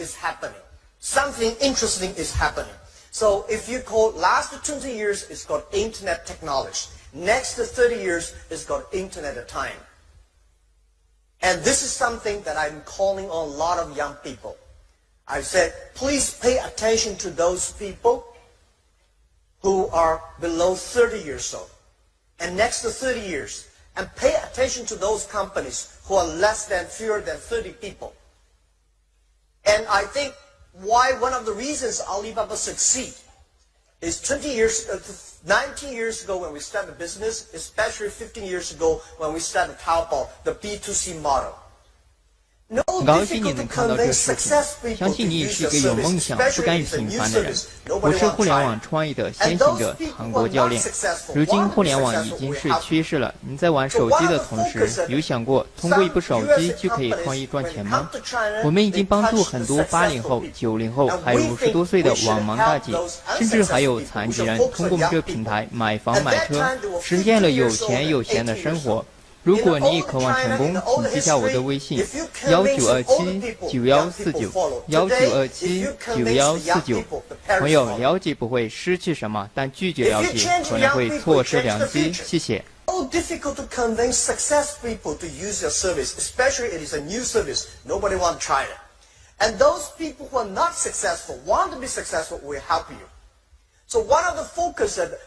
is happening. Something interesting is happening. So if you call last 20 years, it's called internet technology. Next 30 years is called internet time. And this is something that I'm calling on a lot of young people. I said, please pay attention to those people who are below 30 years old. And next 30 years, and pay attention to those companies who are fewer than 30 people. And I think why one of the reasons Alibaba succeed is 19 years ago when we started business, especially 15 years ago when we started Taobao, the B2C model. 很高兴你能看到这视频，相信你也是一个有梦想、不甘于平凡的人。我是互联网创业的先行者唐国教练。如今互联网已经是趋势了，你在玩手机的同时，有想过通过一部手机就可以创业赚钱吗？我们已经帮助很多80后、90后，还有50多岁的网盲大姐，甚至还有残疾人，通过我们这个平台买房买车，实现了有钱有闲的生活。如果你也渴望成功，请记下我的微信：1927-9149，1927-9149。朋友，了解不会失去什么，但拒绝了解可能会错失良机。谢谢。So difficult to convince success people to use your service, especially it is a new service. Nobody want to try it. And those people who are not successful, want to be successful, will help you. So one of the focus that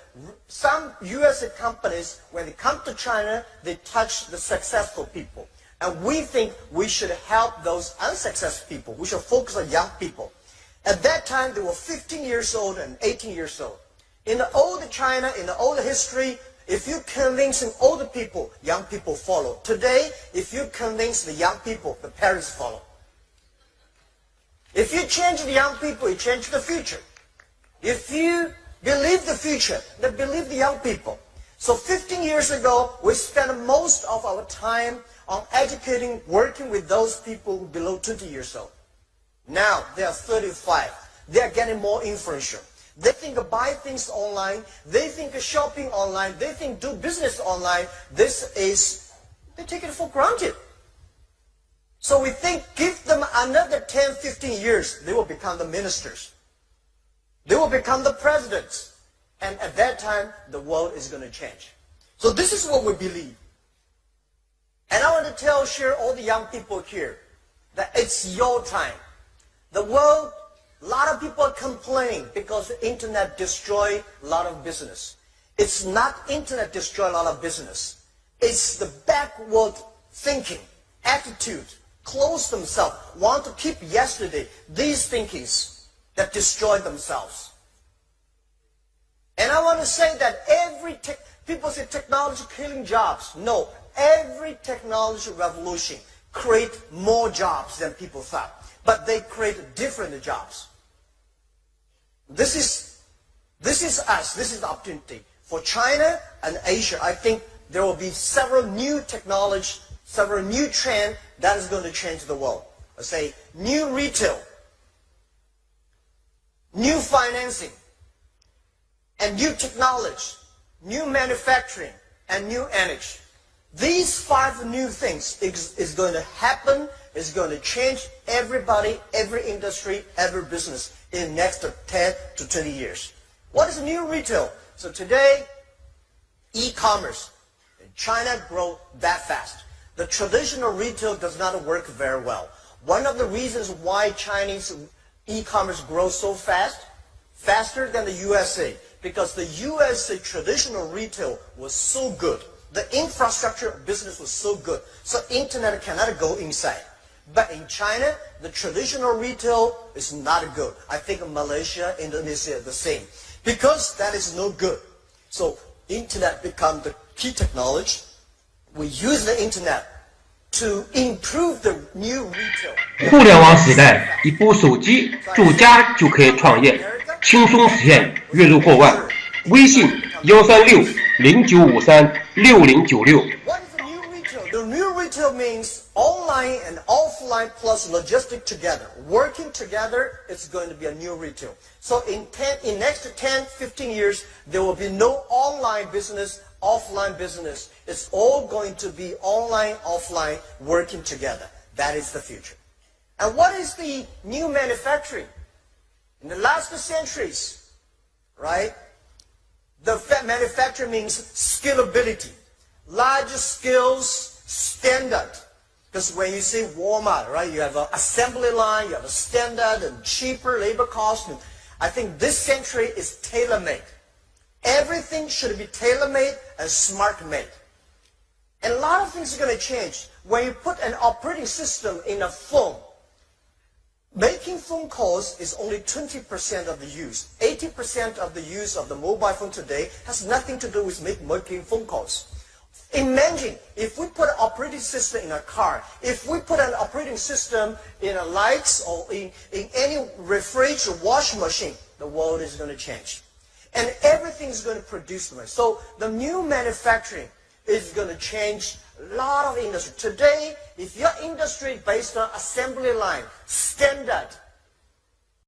some US companies, when they come to China, they touch the successful people. And we think we should help those unsuccessful people. We should focus on young people. At that time, they were 15 years old and 18 years old. In the old China, in the old history, if you convince older people, young people follow. Today, if you convince the young people, the parents follow. If you change the young people, you change the future. If you believe the future, then believe the young people. So 15 years ago, we spent most of our time on educating, working with those people who below 20 years old. Now, they are 35. They are getting more influential. They think of buy things online. They think of shopping online. They think do business online. They take it for granted. So we think give them another 10, 15 years, they will become the ministers. They will become the presidents. And at that time, the world is going to change. So this is what we believe. And I want to share all the young people here that it's your time. The world, a lot of people are complaining because the internet destroyed a lot of business. It's not internet destroy a lot of business. It's the backward thinking, attitude, close themselves, want to keep yesterday, these thinkings that destroy themselves. And I want to say that people say technology killing jobs. No, every technology revolution create more jobs than people thought. But they create different jobs. This is us. This is the opportunity. For China and Asia, I think there will be several new technology, several new trends that is going to change the world. I say new retail, new financing, and new technology, new manufacturing, and new energy. These 5 new things is going to happen, is going to change everybody, every industry, every business in the next 10 to 20 years. What is new retail? So today, e-commerce in China grow that fast. The traditional retail does not work very well. One of the reasons why Chinese e-commerce grows so fast, faster than the USA, because the USA traditional retail was so good. The infrastructure of business was so good, so internet cannot go inside. But in China, the traditional retail is not good. I think Malaysia, Indonesia, the same. Because that is no good. So internet become the key technology. We use the internet to improve the new retail. 互联网时代，一部手机，住家就可以创业，轻松实现月入过万。微信136-0953-6096。What is the new retail? The new retail means online and offline plus logistic together. Working together, it's going to be a new retail. So in next 10, 15 years, there will be no online business, offline business. It's all going to be online, offline, working together. That is the future. And what is the new manufacturing? In the last centuries, right? The manufacturing means scalability, large scales, standard. Because when you see Walmart, right, you have an assembly line, you have a standard and cheaper labor cost. And I think this century is tailor-made. Everything should be tailor-made and smart-made. And a lot of things are going to change. When you put an operating system in a phone, making phone calls is only 20% of the use. 80% of the use of the mobile phone today has nothing to do with making phone calls. Imagine if we put an operating system in a car, if we put an operating system in a lights or in any refrigerator washing machine, the world is going to change. And everything is going to produce money. So the new manufacturing is going to change a lot of industry. Today, if your industry is based on assembly line, standard,